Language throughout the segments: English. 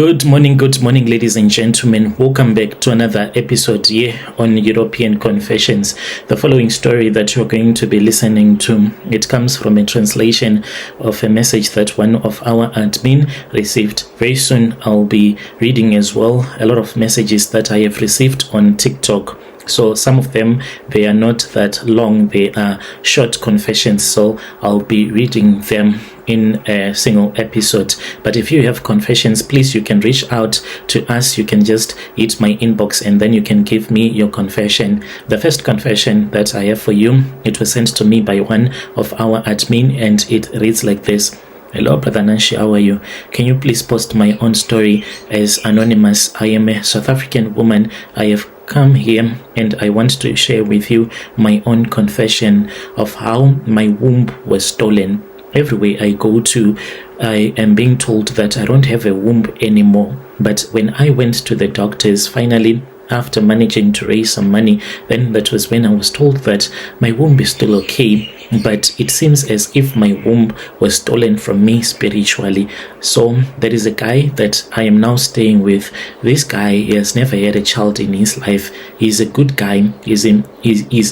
Good morning, ladies and gentlemen. Welcome back to another episode here on European Confessions. The following story that you're going to be listening to, it comes from a translation of a message that one of our admin received. Very soon, I'll be reading as well a lot of messages that I have received on TikTok. So some of them, they are not that long, they are short confessions, so I'll be reading them in a single episode. But if you have confessions, please, you can reach out to us. You can just hit my inbox and then you can give me your confession. The first confession that I have for you, it was sent to me by one of our admin, and it reads like this. Hello, Brother Nanshi, how are you? Can you please post my own story as anonymous? I am a South African woman. I have come here and I want to share with you my own confession of how my womb was stolen. Everywhere I go to, I am being told that I don't have a womb anymore. But when I went to the doctors, finally, after managing to raise some money, then that was when I was told that my womb is still okay, but it seems as if my womb was stolen from me spiritually. So there is a guy that I am now staying with. This guy, he has never had a child in his life. He's a good guy. He's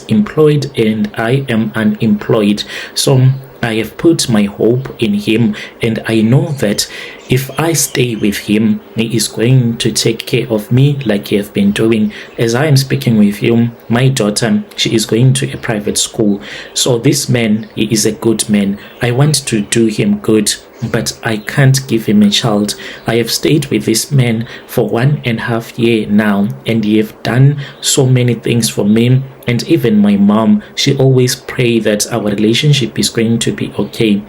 employed and I am unemployed. So I have put my hope in him, and I know that if I stay with him, he is going to take care of me like he has been doing. As I am speaking with you, my daughter, she is going to a private school. So this man, he is a good man. I want to do him good, but I can't give him a child. I have stayed with this man for 1.5 years now, and he have done so many things for me. And even my mom, she always pray that our relationship is going to be okay.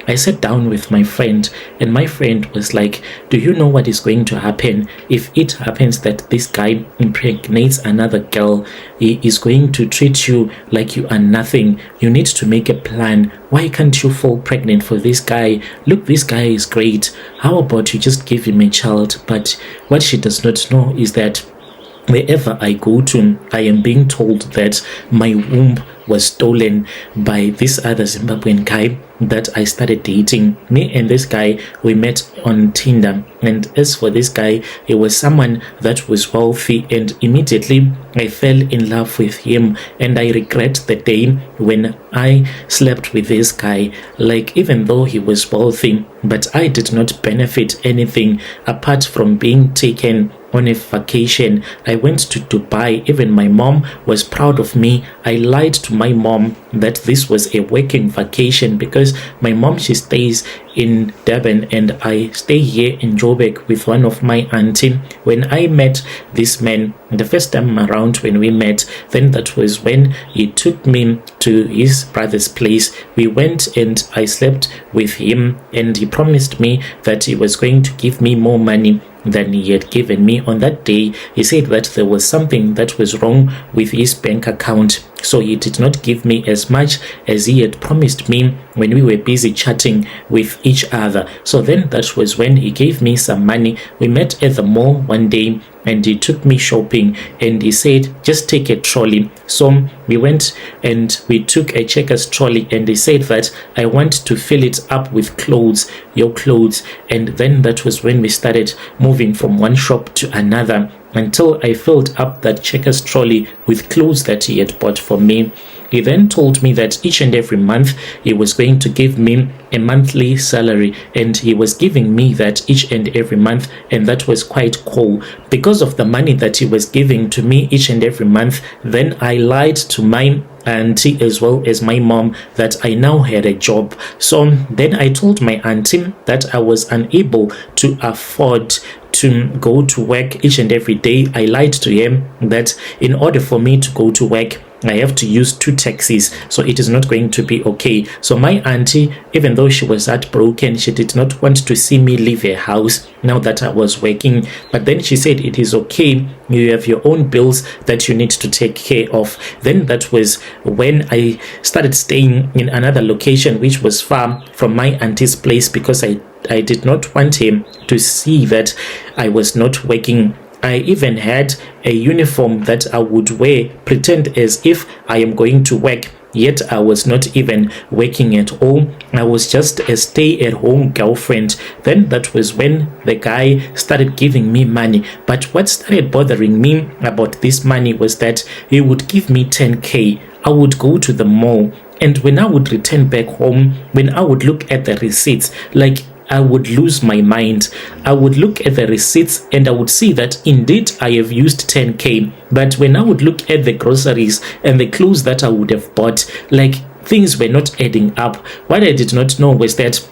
I sat down with my friend, and my friend was like, do you know what is going to happen if it happens that this guy impregnates another girl? He is going to treat you like you are nothing. You need to make a plan. Why can't you fall pregnant for this guy? Look, this guy is great. How about you just give him a child? But what she does not know is that wherever I go to, I am being told that my womb was stolen by this other Zimbabwean guy that I started dating. Me and this guy, we met on Tinder. And as for this guy, he was someone that was wealthy, and immediately I fell in love with him. And I regret the day when I slept with this guy. Like, even though he was wealthy, but I did not benefit anything apart from being taken on a vacation. I went to Dubai. Even my mom was proud of me. I lied to my mom that this was a working vacation because my mom, she stays in Durban and I stay here in Joburg with one of my auntie. When I met this man the first time around, when we met, then that was when he took me to his brother's place. We went and I slept with him, and he promised me that he was going to give me more money than he had given me. On that day, he said that there was something that was wrong with his bank account, so he did not give me as much as he had promised me when we were busy chatting with each other. So then that was when he gave me some money. We met at the mall one day and he took me shopping, and he said, just take a trolley. So we went and we took a Checkers trolley, and he said that I want to fill it up with clothes, your clothes. And then that was when we started moving from one shop to another until I filled up that Checkers trolley with clothes that he had bought for me. He then told me that each and every month he was going to give me a monthly salary, and he was giving me that each and every month, and that was quite cool. Because of the money that he was giving to me each and every month, then I lied to my auntie as well as my mom that I now had a job. So then I told my auntie that I was unable to afford to go to work each and every day. I lied to him that in order for me to go to work, I have to use 2 taxis, so it is not going to be okay. So my auntie, even though she was heartbroken, she did not want to see me leave her house now that I was working. But then she said, it is okay, you have your own bills that you need to take care of. Then that was when I started staying in another location which was far from my auntie's place, because I did not want him to see that I was not working. I even had a uniform that I would wear, pretend as if I am going to work. yet I was not even working at all. I was just a stay-at-home girlfriend. Then that was when the guy started giving me money. But what started bothering me about this money was that he would give me 10K. I would go to the mall, and when I would return back home, when I would look at the receipts, like, I would lose my mind. I would look at the receipts and I would see that indeed I have used 10K. But when I would look at the groceries and the clothes that I would have bought, like, things were not adding up. What I did not know was that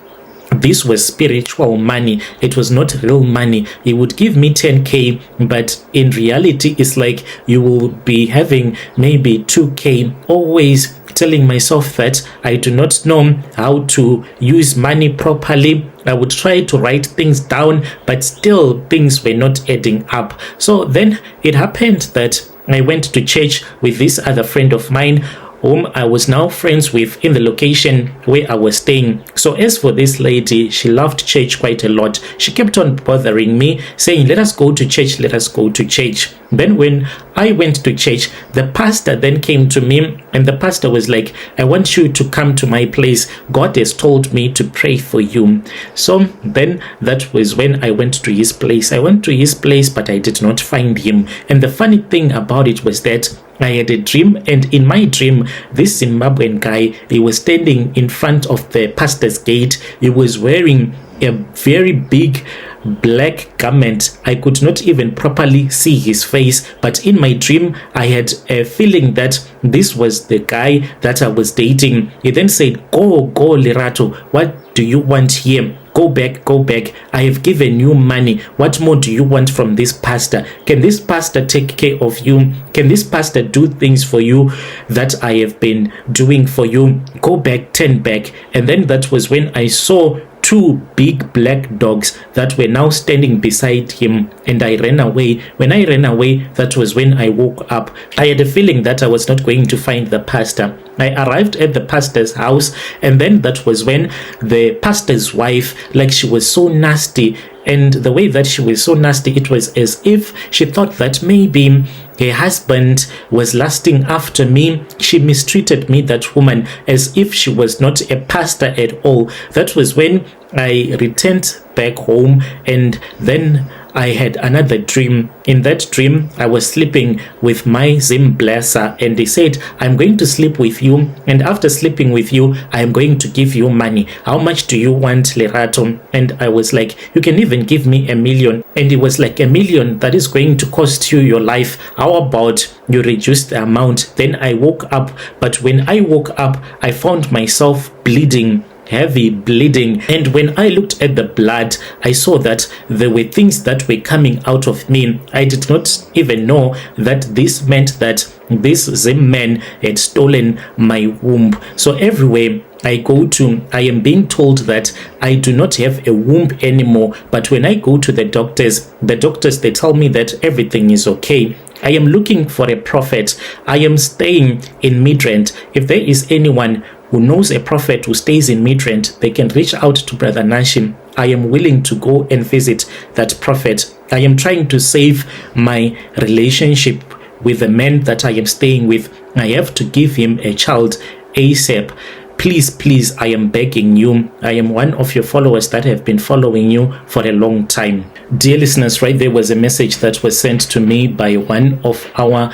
this was spiritual money. It was not real money. He would give me 10K, but in reality, it's like you will be having maybe 2K. Always telling myself that I do not know how to use money properly. I would try to write things down, but still things were not adding up. So then it happened that I went to church with this other friend of mine, whom I was now friends with in the location where I was staying. So as for this lady, she loved church quite a lot. She kept on bothering me, saying, let us go to church, let us go to church. Then when I went to church, the pastor then came to me, and the pastor was like, I want you to come to my place. God has told me to pray for you. So then that was when I went to his place. I went to his place, but I did not find him. And the funny thing about it was that I had a dream, and in my dream, this Zimbabwean guy, he was standing in front of the pastor's gate. He was wearing a very big black garment. I could not even properly see his face, but in my dream, I had a feeling that this was the guy that I was dating. He then said, go, Lerato, what do you want here? Go back. I have given you money. What more do you want from this pastor? Can this pastor take care of you? Can this pastor do things for you that I have been doing for you? Go back, turn back. And then that was when I saw two big black dogs that were now standing beside him, and I ran away. When I ran away, that was when I woke up. I had a feeling that I was not going to find the pastor. I arrived at the pastor's house, and then that was when the pastor's wife, like, she was so nasty. And the way that she was so nasty, it was as if she thought that maybe her husband was lusting after me. She mistreated me, that woman, as if she was not a pastor at all. That was when I returned back home, and then I had another dream. In that dream, I was sleeping with my Zim blesser, and they said, I'm going to sleep with you, and after sleeping with you, I am going to give you money. How much do you want, Lerato? And I was like, you can even give me $1 million. And it was like, $1 million, that is going to cost you your life. How about you reduce the amount? Then I woke up, but when I woke up, I found myself bleeding, heavy bleeding. And when I looked at the blood, I saw that there were things that were coming out of me. I did not even know that this meant that this Zim man had stolen my womb. So everywhere I go to, I am being told that I do not have a womb anymore. But when I go to the doctors, they tell me that everything is okay. I am looking for a prophet. I am staying in Midrand. If there is anyone who knows a prophet who stays in Midrand, they can reach out to Brother Nashim. I am willing to go and visit that prophet. I am trying to save my relationship with the man that I am staying with. I have to give him a child ASAP. Please, I am begging you. I am one of your followers that have been following you for a long time. Dear listeners, right there was a message that was sent to me by one of our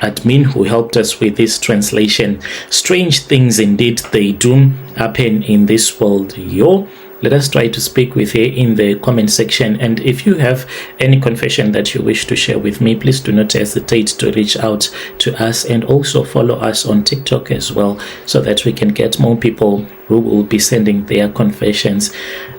admin who helped us with this translation. Strange things indeed they do happen in this world. Let us try to speak with her in the comment section. And if you have any confession that you wish to share with me, please do not hesitate to reach out to us, and also follow us on TikTok as well, so that we can get more people who will be sending their confessions.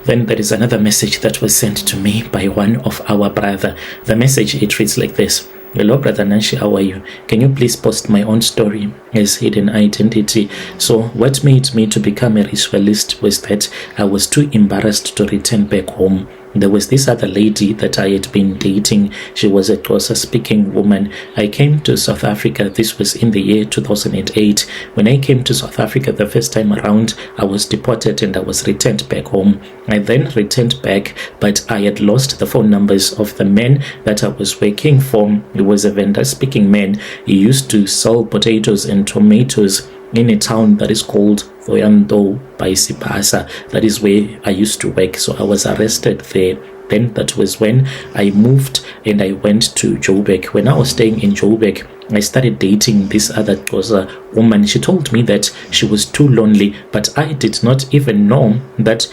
Then there is another message that was sent to me by one of our brother. The message, it reads like this. Hello, Brother Nanshi, how are you? Can you please post my own story as hidden identity? So what made me to become a ritualist was that I was too embarrassed to return back home. there was this other lady that I had been dating. She was a Xhosa speaking woman. I came to South Africa. This was in the year 2008. When I came to South Africa the first time around, I was deported and I was returned back home. I then returned back, but I had lost the phone numbers of the man that I was working for. He was a vendor speaking man. He used to sell potatoes and tomatoes in a town that is called Thohoyandou by Sibasa. That is where I used to work. So I was arrested there. Then that was when I moved and I went to Joburg. When I was staying in Joburg, I started dating this other Xhosa woman. She told me that she was too lonely, but I did not even know that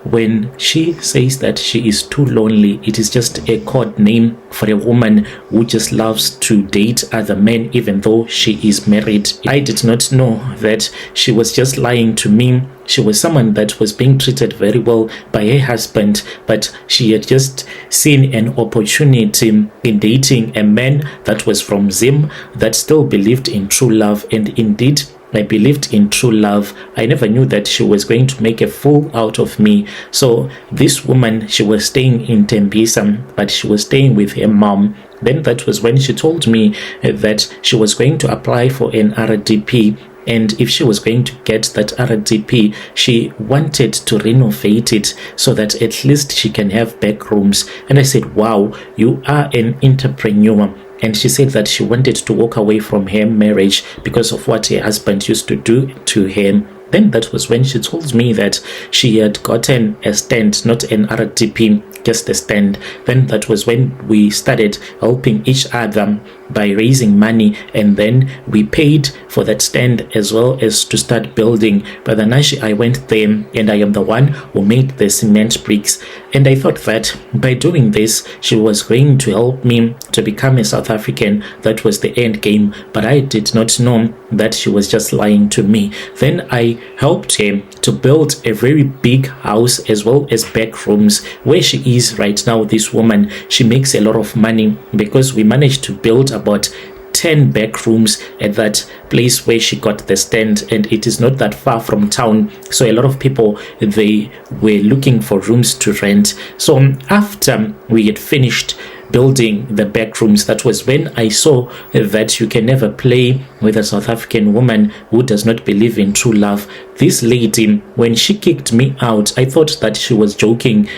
when she says that she is too lonely, it is just a code name for a woman who just loves to date other men even though she is married. I did not know that she was just lying to me. She was someone that was being treated very well by her husband, but she had just seen an opportunity in dating a man that was from Zim, that still believed in true love. And indeed, I believed in true love. I never knew that she was going to make a fool out of me. So this woman, she was staying in Tembisa, but she was staying with her mom. Then that was when she told me that she was going to apply for an RDP. And if she was going to get that RDP, she wanted to renovate it so that at least she can have back rooms. And I said, wow, you are an entrepreneur. And she said that she wanted to walk away from her marriage because of what her husband used to do to him. Then that was when she told me that she had gotten a stand, not an RDP, just a stand. Then that was when we started helping each other by raising money, and then we paid for that stand as well as to start building. Brother Nashi, I went there and I am the one who made the cement bricks. And I thought that by doing this, she was going to help me to become a South African. That was the end game. But I did not know that she was just lying to me. Then I helped her to build a very big house as well as back rooms. Where she is right now, this woman, she makes a lot of money because we managed to build about 10 back rooms at that place where she got the stand, and it is not that far from town, so a lot of people, they were looking for rooms to rent. So after we had finished building the back rooms, that was when I saw that you can never play with a South African woman who does not believe in true love. This lady, when she kicked me out, I thought that she was joking.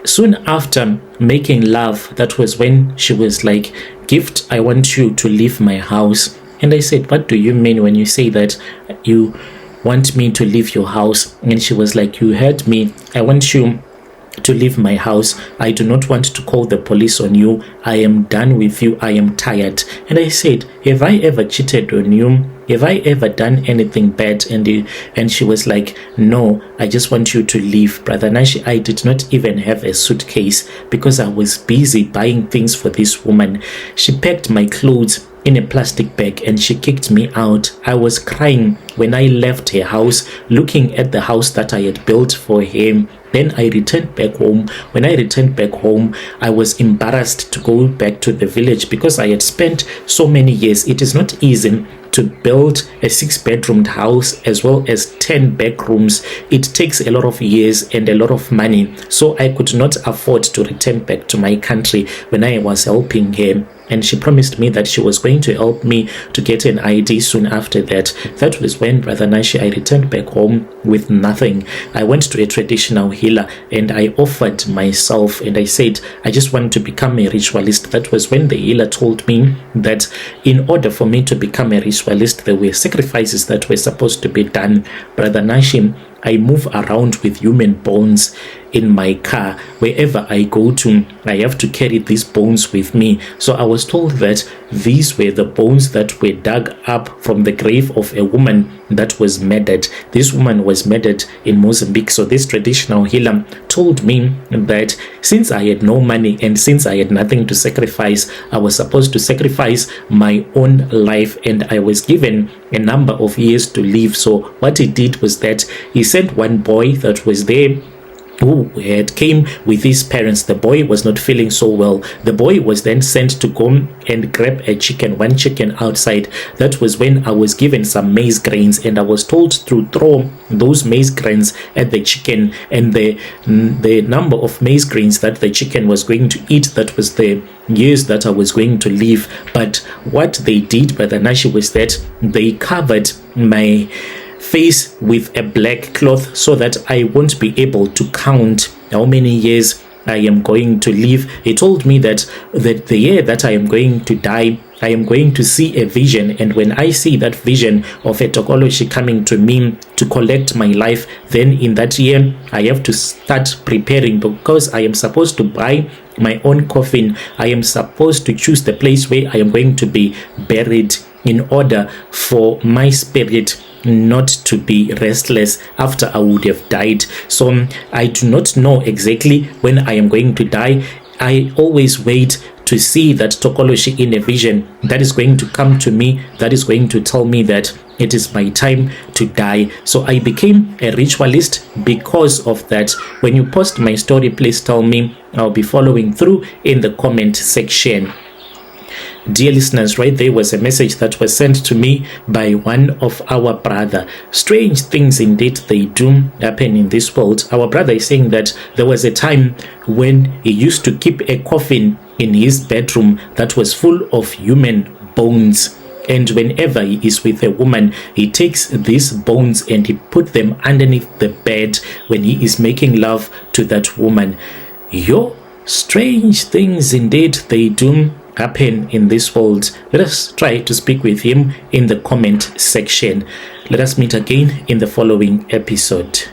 Soon after making love, that was when she was like, Gift, I want you to leave my house. And I said, what do you mean when you say that you want me to leave your house? And she was like, you heard me. I want you to leave my house. I do not want to call the police on you. I am done with you. I am tired. And I said, have I ever cheated on you? Have I ever done anything bad? And she was like, no, I just want you to leave. Brother Nashi, I did not even have a suitcase because I was busy buying things for this woman. She packed my clothes in a plastic bag and she kicked me out. I was crying when I left her house, looking at the house that I had built for him. Then I returned back home. When I returned back home, I was embarrassed to go back to the village because I had spent so many years. It is not easy to build a 6-bedroomed house as well as 10 bedrooms. It takes a lot of years and a lot of money. So I could not afford to return back to my country when I was helping her. And she promised me that she was going to help me to get an ID soon after that. That was when, Brother Nashi, I returned back home with nothing. I went to a traditional healer and I offered myself and I said, I just want to become a ritualist. That was when the healer told me that in order for me to become a ritualist, there were sacrifices that were supposed to be done. Brother Nashi, I move around with human bones in my car. Wherever I go to, I have to carry these bones with me. So I was told that these were the bones that were dug up from the grave of a woman that was murdered. This woman was murdered in Mozambique. So this traditional healer told me that since I had no money and since I had nothing to sacrifice, I was supposed to sacrifice my own life, and I was given a number of years to live. So what he did was that he sent one boy that was there who had came with his parents. The boy was not feeling so well. The boy was then sent to go and grab a chicken, one chicken outside. That was when I was given some maize grains, and I was told to throw those maize grains at the chicken, and the number of maize grains that the chicken was going to eat, that was the years that I was going to live. But what they did by the Nashi was that they covered my face with a black cloth so that I won't be able to count how many years I am going to live. He told me that the year that I am going to die, I am going to see a vision, and when I see that vision of a Tokoloshi coming to me to collect my life, then in that year I have to start preparing, because I am supposed to buy my own coffin. I am supposed to choose the place where I am going to be buried in order for my spirit not to be restless after I would have died. So I do not know exactly when I am going to die. I always wait to see that Tokoloshi in a vision that is going to come to me, that is going to tell me that it is my time to die. So I became a ritualist because of that. When you post my story, please tell me. I'll be following through in the comment section. Dear listeners, right there was a message that was sent to me by one of our brother. Strange things indeed they do happen in this world. Our brother is saying that there was a time when he used to keep a coffin in his bedroom that was full of human bones. And whenever he is with a woman, he takes these bones and he put them underneath the bed when he is making love to that woman. Strange things indeed they do happen in this world. Let us try to speak with him in the comment section. Let us meet again in the following episode.